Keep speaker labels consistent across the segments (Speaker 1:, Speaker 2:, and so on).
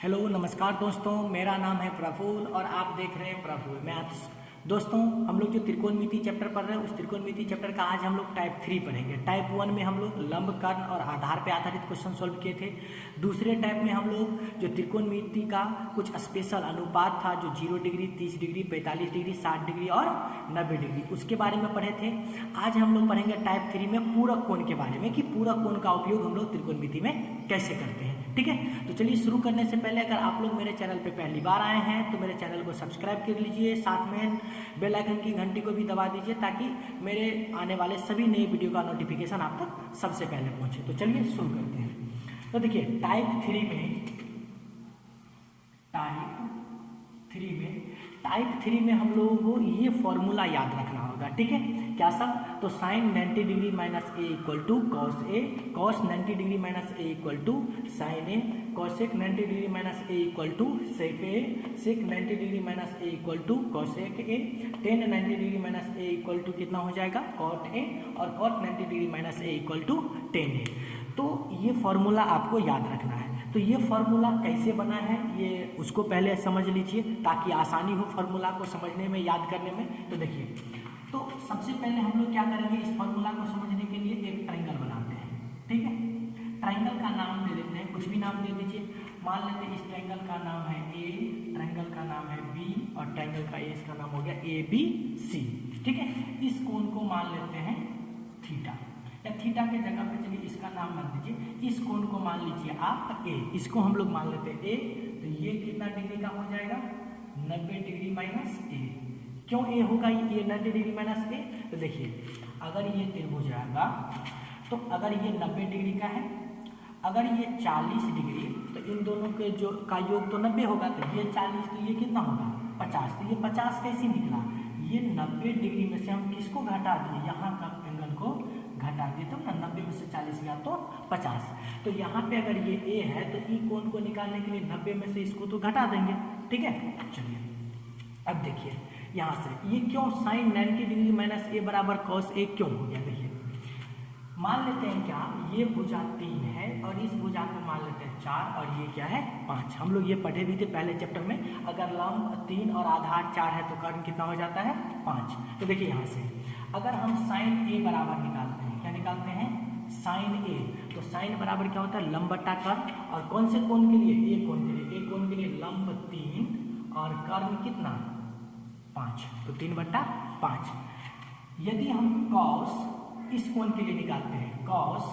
Speaker 1: Hello नमस्कार दोस्तों, मेरा नाम है प्रफुल्ल और आप देख रहे हैं प्रफुल्ल मैथ्स। दोस्तों, हम लोग जो त्रिकोणमिति चैप्टर पढ़ रहे हैं उस त्रिकोणमिति चैप्टर का आज हम लोग टाइप 3 पढ़ेंगे। टाइप 1 में हम लोग लंब, कर्ण और आधार पे आधारित क्वेश्चन सॉल्व किए थे। दूसरे टाइप में हम लोग जो त्रिकोणमिति का कुछ स्पेशल अनुपात था, जो 0 डिग्री, 30 डिग्री, 45 डिग्री, 60 डिग्री और 90 डिग्री, उसके बारे में पढ़े थे। आज हम लोग पढ़ेंगे टाइप 3 में पूरक कोण के बारे में कि पूरक कोण का उपयोग हम लोग त्रिकोणमिति में कैसे करते हैं। ठीक है, तो चलिए शुरू करने से पहले अगर आप लोग मेरे चैनल पे पहली बार आए हैं तो मेरे चैनल को सब्सक्राइब कर लीजिए, साथ में बेल आइकन की घंटी को भी दबा दीजिए ताकि मेरे आने वाले सभी नए वीडियो का नोटिफिकेशन आप तक सबसे पहले पहुंचे। तो चलिए शुरू करते हैं। तो देखिए टाइप 3 में हम लोगों को ये फॉर्मूला याद रखना होगा। ठीक है, क्या सब? तो sine 90 degree minus A equal to cos A, cos 90 degree minus A equal to sine A, cosec 90 degree minus A equal to sec A, sec 90 degree minus A equal to cosec A, tan 90 degree minus A equal to कितना हो जाएगा? Cot A, और cot 90 degree minus A equal to tan A. तो ये formula आपको याद रखना है। तो ये फॉर्मूला कैसे बना है ये उसको पहले समझ लीजिए ताकि आसानी हो फॉर्मूला को समझने में, याद करने में। तो देखिए, तो सबसे पहले हम लोग क्या करेंगे, इस फॉर्मूला को समझने के लिए एक ट्रायंगल बनाते हैं। ठीक है, ट्रायंगल का नाम दे देते हैं, कुछ भी नाम दे दीजिए। मान लेते हैं इस ट्रायंगल का नाम है ए, ट्रायंगल का नाम है बी और ट्रायंगल का इसका नाम हो गया ए बी सी। ठीक है, इस कोण को मान लेते हैं थीटा, या थीटा के जगह पे चलिए इसका नाम मान दीजिए। इस कोण को मान लीजिए आप ए, इसको हम लोग मान लेते हैं ए। तो ये कितना डिग्री का हो जाएगा? 90 डिग्री माइनस ए। क्यों ए होगा ये 90 डिग्री माइनस ए? तो देखिए, अगर ये त्रिभुज आएगा तो अगर ये 90 डिग्री का है, अगर ये 40 डिग्री, तो इन दोनों के जो का योग तो 90 होगा, तो ये 40 तो ये कितना होगा? 50। तो ये 50 कैसे निकला? ये 90 डिग्री में से हम किसको घटा दिए? यहाँ का एंगल को घटा दिए, तो ना 90 में से 40 गया तो 50। तो यहाँ पे अगर ये ए है तो ई कोण को निकालने के लिए 90 में से इसको तो घटा देंगे। ठीक है, चलिए अब देखिए यहाँ से ये क्यों साइन 90 डिग्री माइनस ए बराबर कॉस ए क्यों हो गया? देखिए, मान लेते हैं क्या, ये भुजा 3 है और इस भुजा को मान लेते हैं 4 और ये क्या है? 5। हम लोग ये पढ़े भी थे पहले चैप्टर में। अगर लंब 3 और आधार 4 है तो कर्ण कितना हो जाता है? 5। तो देखिए यहाँ से अगर हम साइन ए बराबर निकालते हैं, क्या निकालते हैं? साइन ए। तो साइन बराबर क्या होता है? लंब बटा कर्ण। और कौन से कोण के लिए? ए कोण के लिए। ए कोण के लिए लंब 3 और कर्ण कितना? 5। तो 3/5। यदि हम कॉस इस कोण के लिए निकालते हैं, कॉस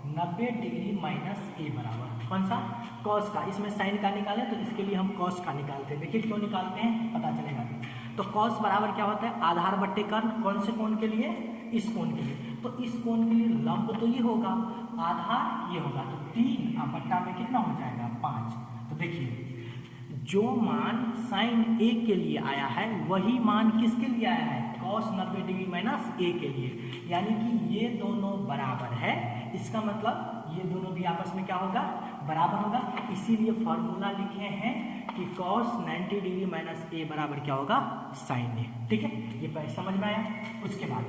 Speaker 1: 90 डिग्री माइनस ए बराबर कौन सा? कॉस का। इसमें साइन का निकाले तो इसके लिए हम कॉस का निकालते हैं। देखिए क्यों निकालते हैं, पता चलेगा। तो कॉस बराबर क्या होता है? आधार बट्टे कर्ण। कौन से कोण के लिए? इस कोण के लिए। तो इस कोण के लिए लंब तो ये होगा, आधार ये होगा, तो 3 बट्टा में कितना हो जाएगा? 5। तो देखिए, जो मान साइन ए के लिए आया है वही मान किसके लिए आया है? कॉस 90 डिग्री माइनस ए के लिए। यानी कि ये दोनों बराबर है, इसका मतलब ये दोनों भी आपस में क्या होगा? बराबर होगा। इसीलिए फॉर्मूला लिखे हैं कि कॉस 90 डिग्री माइनस ए बराबर क्या होगा? साइन ए। ठीक है, ये पहले समझ में आया। उसके बाद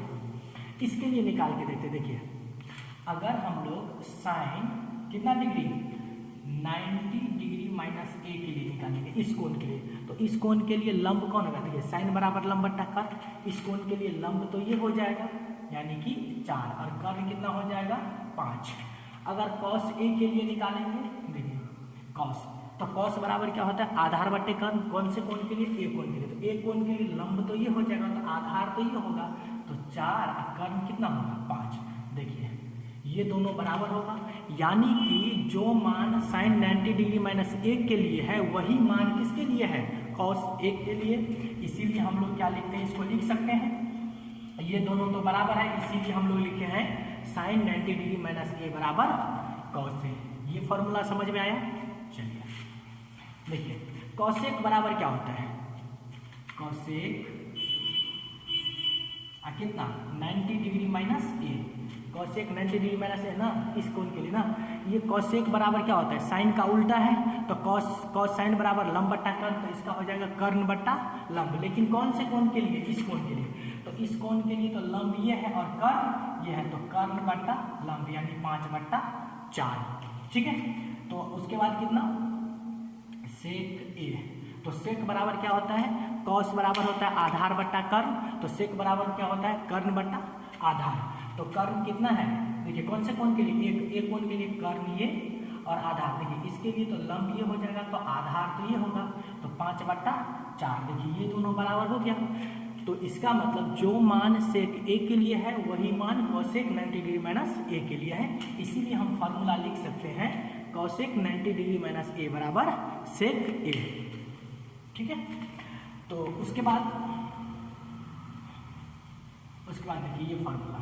Speaker 1: इसके लिए निकाल के देखते। देखिए, अगर हम लोग साइन कितना डिग्री? 90 डिग्री माइनस ए के लिए निकालेंगे, इस कोण के लिए। तो इस कोण के लिए लंब कौन होगा? देखिए, साइन बराबर लंब बट्टा कर्ण। इस कोण के लिए लंब तो ये हो जाएगा, यानी कि 4, और कर्ण कितना हो जाएगा? 5। अगर कॉस ए के लिए निकालेंगे, देखिए कॉस, तो कॉस बराबर क्या होता है? आधार बट्टे कर्ण। कौन से कोण के लिए? ए कोण के लिए। तो ए कोण के लिए लंब तो ये हो जाएगा, तो आधार तो ये होगा, तो 4 और कर्ण कितना होगा? 5। देखिए, ये दोनों बराबर होगा, यानी कि जो मान साइन 90 डिग्री माइनस ए के लिए है वही मान किसके लिए है? कॉस ए के लिए। इसीलिए हम लोग क्या लिखते हैं, इसको लिख सकते हैं, ये दोनों तो बराबर है, इसीलिए हम लोग लिखे हैं साइन 90 डिग्री माइनस ए बराबर कॉस ए। ये फॉर्मूला समझ में आया? चलिए देखिए, कॉसेक बराबर क्या होता है? कॉसेक कितना? 90 डिग्री माइनस ए। कॉसेक 90 डिग्री माइनस ए ना, इस कोण के लिए ना। ये कॉसेक बराबर क्या होता है? साइन का उल्टा है, तो कॉस साइन बराबर लंब बट्टा कर्ण, तो इसका हो जाएगा कर्ण बट्टा लंब। लेकिन कौन से कोण के लिए? इस कोण के लिए। तो इस कोण के लिए तो लंब ये है और कर्ण ये है, तो कर्ण बट्टा लंब, यानी 5/4। ठीक है, तो उसके बाद कितना? सेक ए। तो सेक बराबर क्या होता है, कॉस बराबर होता है आधार बट्टा कर्ण। तो सेक बराबर क्या होता है, कर्ण बट्टा आधार। तो कर्ण कितना है, देखिए कौन से कोण के लिए, एक कोण के लिए कर्ण ये और आधार। देखिए इसके लिए तो लंब ये हो जाएगा, तो आधार तो ये होगा, तो 5/4। देखिए ये दोनों बराबर हो गया। तो इसका मतलब जो मान सेक ए के लिए है वही मान कॉसेक 90 डिग्री माइनस ए के लिए है। इसीलिए हम फार्मूला लिख सकते हैं कॉसेक 90 डिग्री माइनस ए बराबर सेक ए। ठीक है, तो उसके बाद देखिए ये फार्मूला,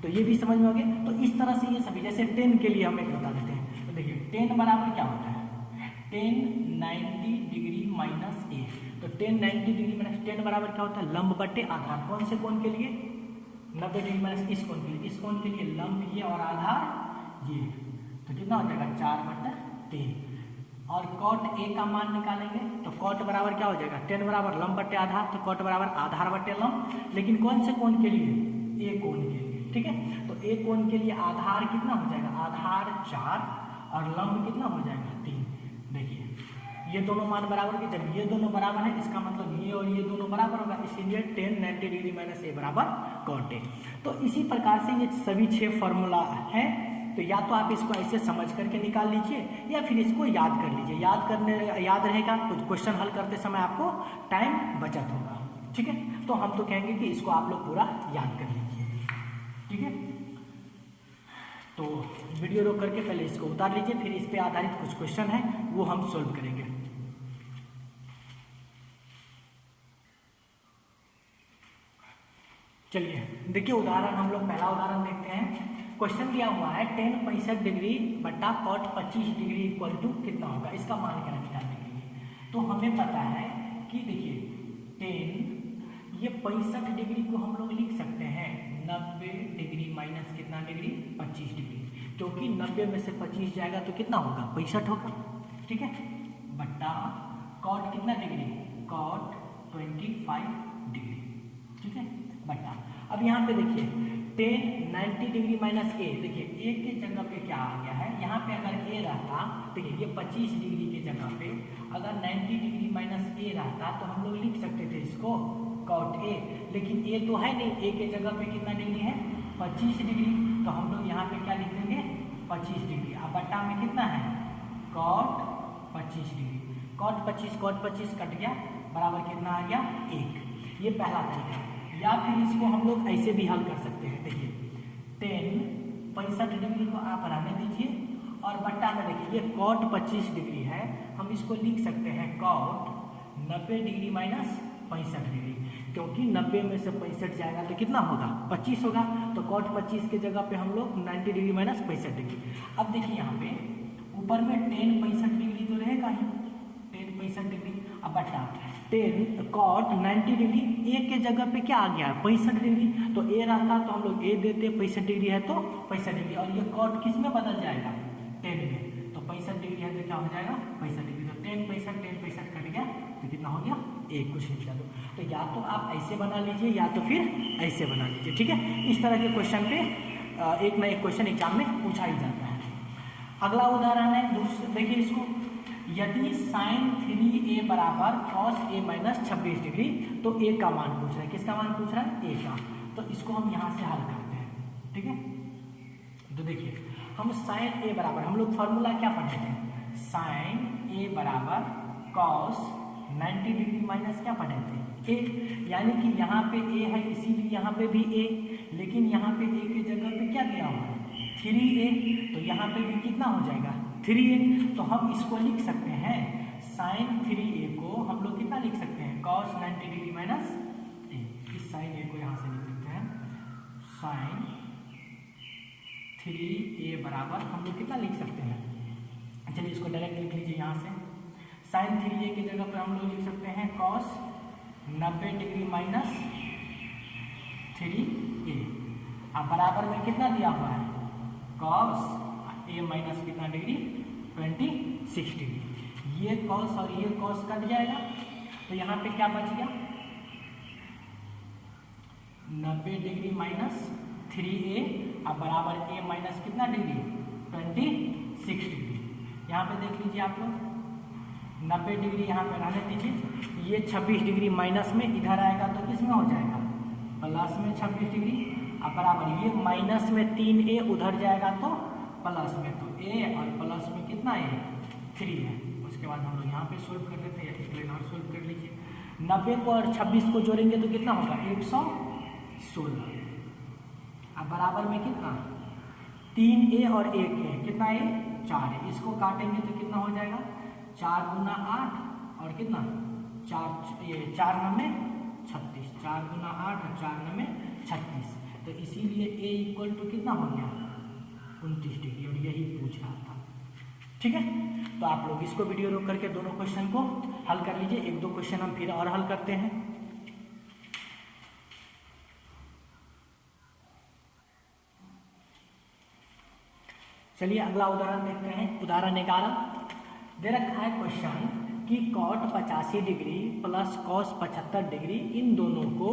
Speaker 1: तो ये भी समझ में हो गया। तो इस तरह से ये सभी, जैसे 10 के लिए हम एक बता देते हैं। तो देखिए 10 बराबर क्या होता है, 10 90 डिग्री माइनस ए। तो 10 90 डिग्री माइनस 10 बराबर क्या होता है, लंब बट्टे आधार। कौन से कोण के लिए, 90 डिग्री माइनस इस कोण के लिए। इस कोण के लिए लंब ये और आधार ये, तो कितना हो जाएगा 4/3। और कॉट ए का मान निकालेंगे, तो कॉट बराबर क्या हो जाएगा, 10 बराबर लंब बट्टे आधार, तो कॉट बराबर आधार बट्टे लंब। लेकिन कौन से कोण के लिए, ए कोण के लिए। ठीक है, तो ए कोण के लिए आधार कितना हो जाएगा, आधार 4 और लंब कितना हो जाएगा 3। देखिए ये दोनों मान बराबर के, जब ये दोनों बराबर है इसका मतलब ये और ये दोनों बराबर होगा, इसीलिए 10 90 डिग्री माइनस ए बराबर कॉट ए। तो इसी प्रकार से ये सभी 6 फॉर्मूला है। तो या तो आप इसको ऐसे समझ करके निकाल लीजिए या फिर इसको याद कर लीजिए। याद रहेगा तो क्वेश्चन हल करते समय आपको टाइम बचत होगा। ठीक है, तो हम तो कहेंगे कि इसको आप लोग पूरा याद कर लीजिए। ठीक है, तो वीडियो रोक करके पहले इसको उतार लीजिए, फिर इस पे आधारित कुछ क्वेश्चन है वो हम सोल्व करेंगे। चलिए देखिए उदाहरण, हम लोग पहला उदाहरण देखते हैं। क्वेश्चन दिया हुआ है 10 65 डिग्री बट्टा कॉट 25 डिग्री इक्वल टू कितना होगा, इसका मान क्या निकालने के लिए। तो हमें पता है कि देखिए 10 ये 65 डिग्री को हम लोग लिख सकते हैं 90 डिग्री माइनस कितना डिग्री 25 डिग्री, क्योंकि 90 में से 25 जाएगा तो कितना होगा 65 होगा। ठीक है, बट्टा कॉट कितना डिग्री, कॉट 25 डिग्री। ठीक है, बट्टा अब यहाँ पे देखिए 10 90 डिग्री माइनस ए। देखिए ए के जगह पे क्या आ गया है, यहाँ पे अगर ए रहता, देखिए ये 25 डिग्री के जगह पे अगर 90 डिग्री माइनस ए रहता तो हम लोग लिख सकते थे इसको कॉट ए। लेकिन ए तो है नहीं, ए के जगह पे कितना डिग्री है 25 डिग्री, तो हम लोग यहाँ पे क्या लिख देंगे 25 डिग्री। अब बट्टा में कितना है कॉट 25 डिग्री, कॉट 25 कट गया, बराबर कितना आ गया 1। ये पहला तरीका। या फिर इसको हम लोग ऐसे भी हल कर सकते हैं। देखिए 10 65 डिग्री को आप रहने दीजिए और बट्टा में देखिए ये कॉट 25 डिग्री है, हम इसको लिख सकते हैं कॉट 90 डिग्री माइनस 65 डिग्री, क्योंकि 90 में से 65 जाएगा तो कितना होगा 25 होगा। तो कॉट 25 के जगह पे हम लोग 90 डिग्री माइनस 65 डिग्री। अब देखिए यहाँ पे ऊपर में 10 65 डिग्री तो रहेगा ही, 10 65 डिग्री। अब बट्टा 10 कॉट 90 डिग्री, ए के जगह पे क्या आ गया 65 डिग्री, तो ए रहता तो हम लोग ए देते, 65 डिग्री है तो 65 डिग्री, और ये कॉट किस में बदल जाएगा 10 में, तो 65 डिग्री है तो क्या हो जाएगा 65 डिग्री। तो 10 65 कट गया तो कितना हो गया 1, कुछ नहीं चलो। तो या तो आप ऐसे बना लीजिए या तो फिर ऐसे बना लीजिए। ठीक है, इस तरह के क्वेश्चन पे एक ना एक क्वेश्चन एग्जाम में पूछा ही जाता है। अगला उदाहरण है, देखिए इसको, यदि साइन 3a बराबर कॉस a माइनस 26 डिग्री, तो a का मान पूछ रहा है। किसका मान पूछ रहा है, a का। तो इसको हम यहाँ से हल करते हैं। ठीक है, तो देखिए हम साइन a बराबर, हम लोग फॉर्मूला क्या पढ़े थे, साइन a बराबर कॉस 90 डिग्री माइनस क्या पढ़े थे a, यानी कि यहाँ पे a है इसीलिए यहाँ पे भी a, लेकिन यहाँ पे a की जगह पे क्या दिया हुआ है 3a, तो यहाँ पे भी कितना हो जाएगा 3a। तो हम इसको लिख सकते हैं साइन 3a को हम लोग कितना लिख सकते हैं कॉस 90 डिग्री माइनस a। इस साइन a को यहाँ से लिख सकते हैं साइन 3a बराबर हम लोग कितना लिख सकते हैं, चलिए इसको डायरेक्ट लिख लीजिए यहाँ से। साइन 3a की जगह पर हम लोग लिख सकते हैं कॉस 90 डिग्री माइनस 3a। अब बराबर में कितना दिया हुआ है कॉस a माइनस कितना डिग्री 26 डिग्री। ये कॉस और ये कॉस कट जाएगा, तो यहाँ पे क्या बच गया 90 डिग्री माइनस 3a, अब बराबर a माइनस कितना डिग्री 26 डिग्री। यहाँ पे देख लीजिए आप लोग 90 डिग्री यहाँ पे रहने दीजिए। ये 26 डिग्री माइनस में इधर आएगा तो किस में हो जाएगा, प्लस में 26 डिग्री। अब बराबर ये माइनस में 3a उधर जाएगा तो प्लस में, तो a और प्लस में कितना है 3 है। उसके बाद हम लोग यहाँ पे सोल्व कर देते हैं, इक्वेशन और सोल्व कर लीजिए। 90 को और 26 को जोड़ेंगे तो कितना होगा 116। अब बराबर में कितना 3a और 1a कितना है 4 है। इसको काटेंगे तो कितना हो जाएगा 4 गुना 8 और कितना 4 9 में 36, 4 गुना 8 और 4 9 में 36। तो इसीलिए a इक्वल टू कितना हो गया 29 डिग्री, और यही पूछ रहा था। ठीक है, तो आप लोग इसको वीडियो रोक करके दोनों क्वेश्चन को हल कर लीजिए। एक दो क्वेश्चन हम फिर और हल करते हैं। चलिए अगला उदाहरण देखते हैं। उदाहरण 11 दे रखा है क्वेश्चन कि cot 85 degree plus cos 75 degree इन दोनों को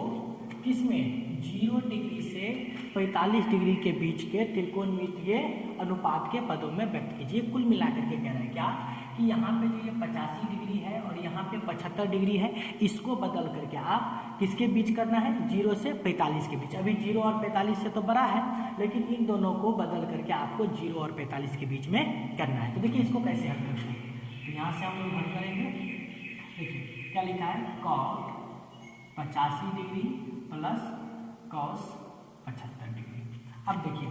Speaker 1: किसमें 0 डिग्री से 45 डिग्री के बीच के त्रिकोणमितीय अनुपात के पदों में व्यक्त कीजिए। कुल मिलाकर के कह रहा है क्या कि यहाँ पे जो ये 85 डिग्री है और यहाँ पे 75 डिग्री है, इसको बदल करके आप किसके बीच करना है 0 से 45 के बीच। अभी 0 और 45 से तो बड़ा है, लेकिन इन दोनों को बदल करके आपको 0 और 45 के बीच में करना है। तो देखिए इसको कैसे हल करते हैं। तो यहाँ से हम लोग हल करेंगे। देखिए क्या लिखा है cot 85 degree plus cos 75 degree. अब देखिए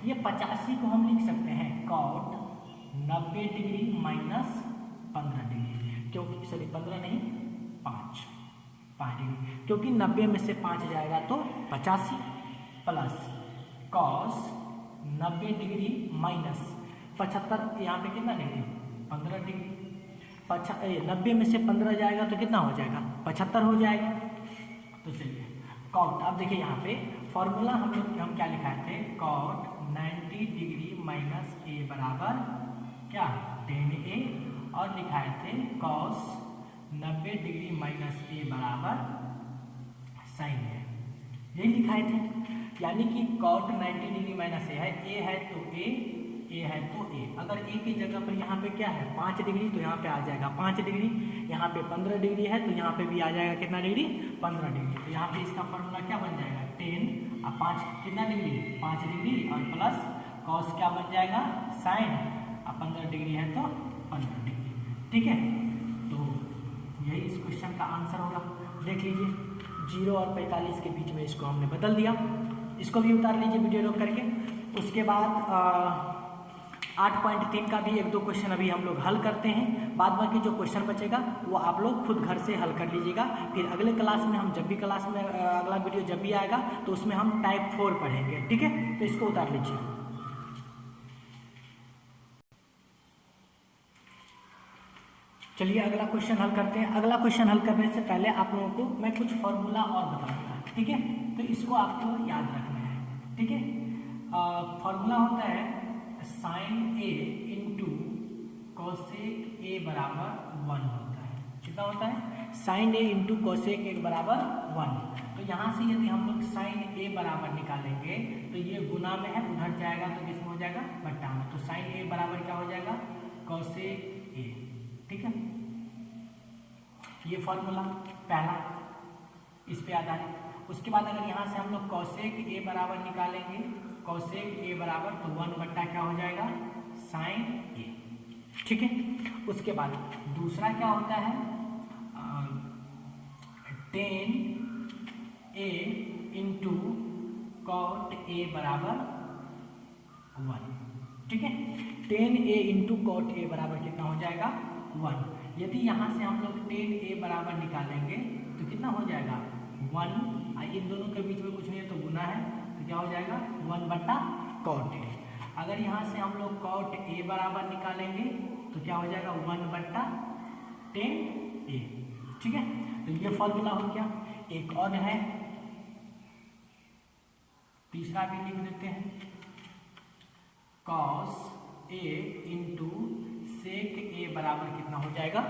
Speaker 1: ये 85 को हम लिख सकते हैं कॉट 90 डिग्री माइनस 15 डिग्री, क्योंकि सॉरी 15 नहीं 5 डिग्री, क्योंकि 90 में से 5 जाएगा तो 85 प्लस कॉस 90 डिग्री माइनस 75, यहाँ पे कितना डिग्री 15 डिग्री। 90 में से 15 जाएगा तो कितना हो जाएगा 75 हो जाएगा। तो चलिए कॉट, अब देखिए यहाँ पे फॉर्मूला हम क्या लिखाए थे कॉट 90 डिग्री माइनस a बराबर क्या 10a, और लिखाए थे कॉस 90 डिग्री माइनस a बराबर साइन a, यही लिखाए थे। यानी कि कॉट 90 डिग्री माइनस a है तो a है तो a। अगर a की जगह पर यहाँ पे क्या है 5 डिग्री, तो यहाँ पे आ जाएगा 5 डिग्री। यहाँ पे 15 डिग्री है तो यहाँ पे भी आ जाएगा कितना डिग्री 15 डिग्री। तो यहाँ पे इसका फॉर्मूला क्या बन जाएगा 10 और 5 कितना डिग्री 5 डिग्री, और प्लस कॉस क्या बन जाएगा साइन, और 15 डिग्री है तो 15 डिग्री। ठीक है, तो यही इस क्वेश्चन का आंसर होगा। देख लीजिए 0 और 45 के बीच में इसको हमने बदल दिया। इसको भी उतार लीजिए वीडियो रोक करके। उसके बाद 8.3 का भी एक दो क्वेश्चन अभी हम लोग हल करते हैं। बाद बाकी जो क्वेश्चन बचेगा वो आप लोग खुद घर से हल कर लीजिएगा। फिर अगले क्लास में हम जब भी क्लास में अगला वीडियो जब भी आएगा तो उसमें हम टाइप 4 पढ़ेंगे। ठीक है, तो इसको उतार लीजिए। चलिए अगला क्वेश्चन हल करते हैं। अगला क्वेश्चन हल करने से पहले आप लोगों को मैं कुछ फॉर्मूला और बताऊंगा। ठीक है, तो इसको आपको याद रखना है। ठीक है, फॉर्मूला होता है sine a into cosec a बराबर 1 होता है। कितना होता है sine a into cosec a बराबर 1। तो यहाँ से यदि हम लोग साइन a बराबर निकालेंगे तो ये गुना में है, उधर जाएगा तो किसमें हो जाएगा बट्टा में। तो साइन a बराबर क्या हो जाएगा कॉसेक a। ठीक है, ये फॉर्मूला पहला इस पे आधारित। उसके बाद अगर यहाँ से हम लोग कॉसेक a बराबर निकालेंगे, कॉसेक a बराबर तो 1 बट्टा क्या हो जाएगा साइन a। ठीक है, उसके बाद दूसरा क्या होता है 10a इंटू कॉट a बराबर 1। ठीक है, 10a इंटू कॉट a बराबर कितना हो जाएगा 1। यदि यहाँ से हम लोग 10a बराबर निकालेंगे तो कितना हो जाएगा 1। इन दोनों के बीच में कुछ नहीं है तो गुना है, तो क्या हो जाएगा 1 बट्टा कॉट a। अगर यहाँ से हम लोग कॉट a बराबर निकालेंगे तो क्या हो जाएगा 1 बट्टा 10a। ठीक है, तो ये फॉर्मूला हो गया। एक और है, तीसरा भी लिख देते हैं cos a into sec a बराबर कितना हो जाएगा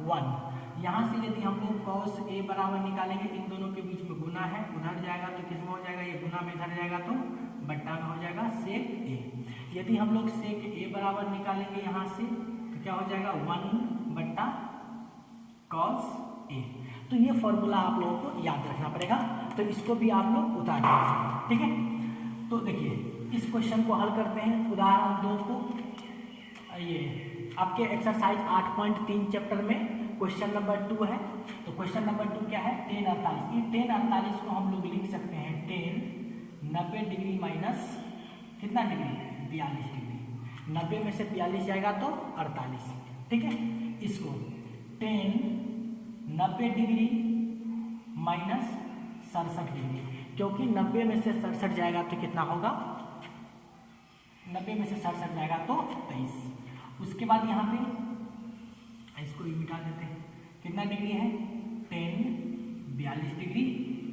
Speaker 1: 1। यहाँ से यदि हम लोग कॉस a बराबर निकालेंगे, इन दोनों के बीच में गुना है, उधर जाएगा तो किस में हो जाएगा ये गुना में, इधर जाएगा तो बट्टा में हो जाएगा सेक a। यदि हम लोग सेक a बराबर निकालेंगे यहाँ से तो क्या हो जाएगा 1 बट्टा कॉस ए। तो ये फॉर्मूला आप लोगों को याद रखना पड़ेगा, तो इसको भी आप लोग उतार दीजिए, ठीक है। तो देखिए इस क्वेश्चन को हल करते हैं उदाहरण 2 को। ये आपके एक्सरसाइज 8.3 चैप्टर में क्वेश्चन नंबर 2 है। तो क्वेश्चन नंबर 2 क्या है, tan 48। ये tan 48 को हम लोग लिख सकते हैं tan 90 डिग्री माइनस कितना डिग्री, 42 डिग्री। 90 में से 42 जाएगा तो 48, ठीक है। इसको tan 90 डिग्री माइनस 67 डिग्री, क्योंकि 90 में से 67 जाएगा तो कितना होगा, 90 में से 67 जाएगा तो 23। उसके बाद यहाँ पे इसको भी मिटा देते हैं, कितना डिग्री है, tan 42 degree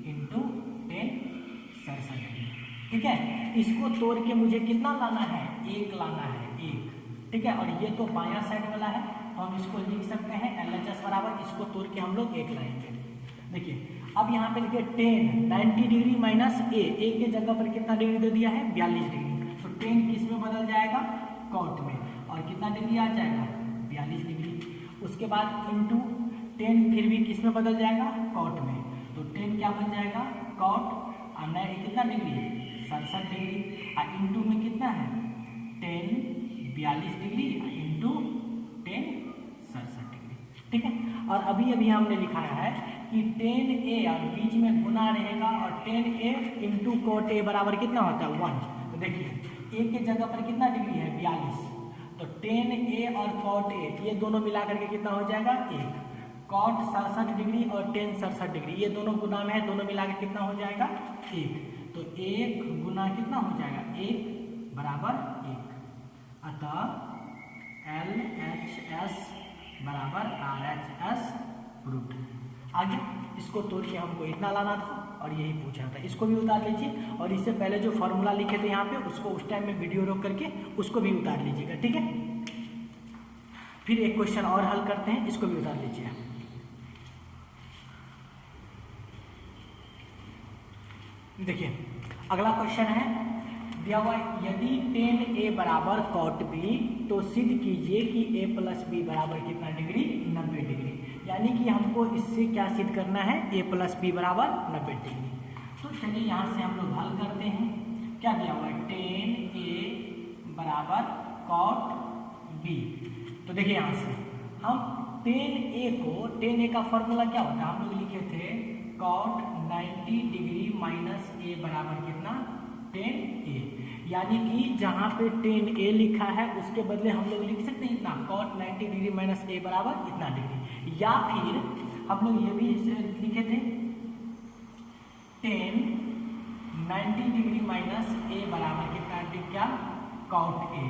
Speaker 1: into tan 67 degree, ठीक है। इसको तोड़ के मुझे कितना लाना है, 1 लाना है, 1, ठीक है। और ये तो बायां साइड वाला है, तो हम इसको लिख सकते हैं LHS बराबर, इसको तोड़ के हम लोग 1 लाएंगे। देखिए अब यहाँ पे लिखिए tan 90 डिग्री माइनस a के जगह पर कितना डिग्री दे दिया है, 42 डिग्री। तो tan किस में बदल जाएगा, cot में, और कितना डिग्री आ जाएगा, 42 डिग्री। उसके बाद इंटू tan फिर भी किस में बदल जाएगा, cot में। तो tan क्या बन जाएगा, cot, और नया कितना डिग्री, 67 डिग्री, और इंटू में कितना है, tan 42 degree into tan 67 degree, ठीक है। और अभी अभी हमने लिखाया है कि tan a और बीच में गुना रहेगा, और tan a into cot a बराबर कितना होता है, 1। तो देखिए a के जगह पर कितना डिग्री है, 42। तो tan a और cot a ये दोनों मिलाकर के कितना हो जाएगा, 1। cot 67 डिग्री और tan 67 डिग्री ये दोनों गुना में है, दोनों मिलाकर कितना हो जाएगा, 1। तो 1 गुना कितना हो जाएगा, 1 बराबर 1। अतः LHS बराबर RHS प्रूव्ड। आगे इसको तोड़ के हमको इतना लाना था और यही पूछा था, इसको भी उतार लीजिए। और इससे पहले जो फॉर्मूला लिखे थे यहाँ पे उसको उस टाइम में वीडियो रोक करके उसको भी उतार लीजिएगा, ठीक है। फिर एक क्वेश्चन और हल करते हैं, इसको भी उतार लीजिए। देखिए अगला क्वेश्चन है, दिया हुआ यदि tan a बराबर cot b तो सिद्ध कीजिए कि a प्लस बी बराबर कितना डिग्री, 90 डिग्री। यानी कि हमको इससे क्या सिद्ध करना है, a प्लस बी बराबर 90 डिग्री। तो चलिए यहाँ से हम लोग हल करते हैं। क्या दिया हुआ है, tan a बराबर cot b। तो देखिए यहाँ से हम tan a का फॉर्मूला क्या होता है, हम लोग लिखे थे cot 90 डिग्री माइनस a बराबर कितना, tan a। यानी कि जहाँ पे tan a लिखा है उसके बदले हम लोग लिख सकते हैं इतना, cot 90 डिग्री माइनस a बराबर इतना डिग्री। या फिर हम लोग ये भी लिखे थे tan 90 डिग्री माइनस a बराबर कितना डिग्री, क्या, cot a।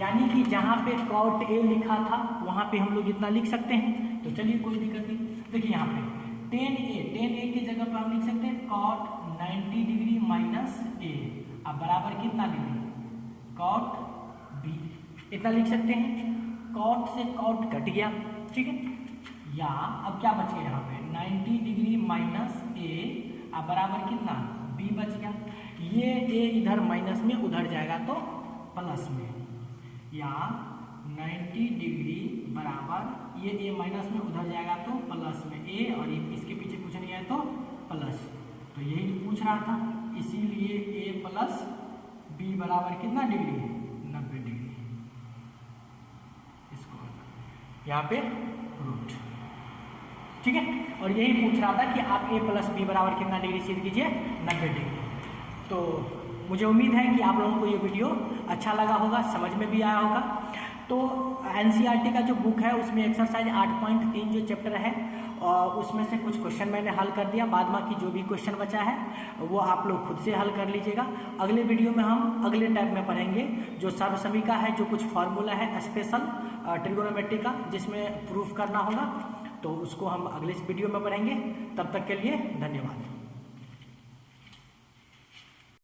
Speaker 1: यानी कि जहाँ पे cot a लिखा था वहाँ पे हम लोग इतना लिख सकते हैं। तो चलिए कोई दिक्कत नहीं। देखिए यहाँ पे tan a की जगह पर हम लिख सकते हैं cot 90 डिग्री माइनस a, अब बराबर कितना डिग्री, cot b, इतना लिख सकते हैं। cot से cot कट गया, ठीक है। या अब क्या बच गया यहाँ पे, 90 डिग्री माइनस a, अब बराबर कितना, b बच गया। ये a इधर माइनस में उधर जाएगा तो प्लस में, या 90 डिग्री बराबर ये a माइनस में उधर जाएगा तो प्लस में a, और ये इसके पीछे कुछ नहीं है तो प्लस। तो यही पूछ रहा था, इसीलिए a प्लस b बराबर कितना डिग्री, 90 डिग्री। इसको यहाँ पे प्रूव्ड, ठीक है। और यही पूछ रहा था कि आप a प्लस b बराबर कितना डिग्री सिद्ध कीजिए, 90 डिग्री। तो मुझे उम्मीद है कि आप लोगों को ये वीडियो अच्छा लगा होगा, समझ में भी आया होगा। तो NCERT का जो बुक है उसमें एक्सरसाइज 8.3 जो चैप्टर है उसमें से कुछ क्वेश्चन मैंने हल कर दिया, बाद बाकी जो भी क्वेश्चन बचा है वो आप लोग खुद से हल कर लीजिएगा। अगले वीडियो में हम अगले टाइप में पढ़ेंगे जो सर्वसमीका है, जो कुछ फार्मूला है स्पेशल ट्रिगोनोमेट्री का जिसमें प्रूफ करना होगा, तो उसको हम अगले वीडियो में पढ़ेंगे। तब तक के लिए धन्यवाद।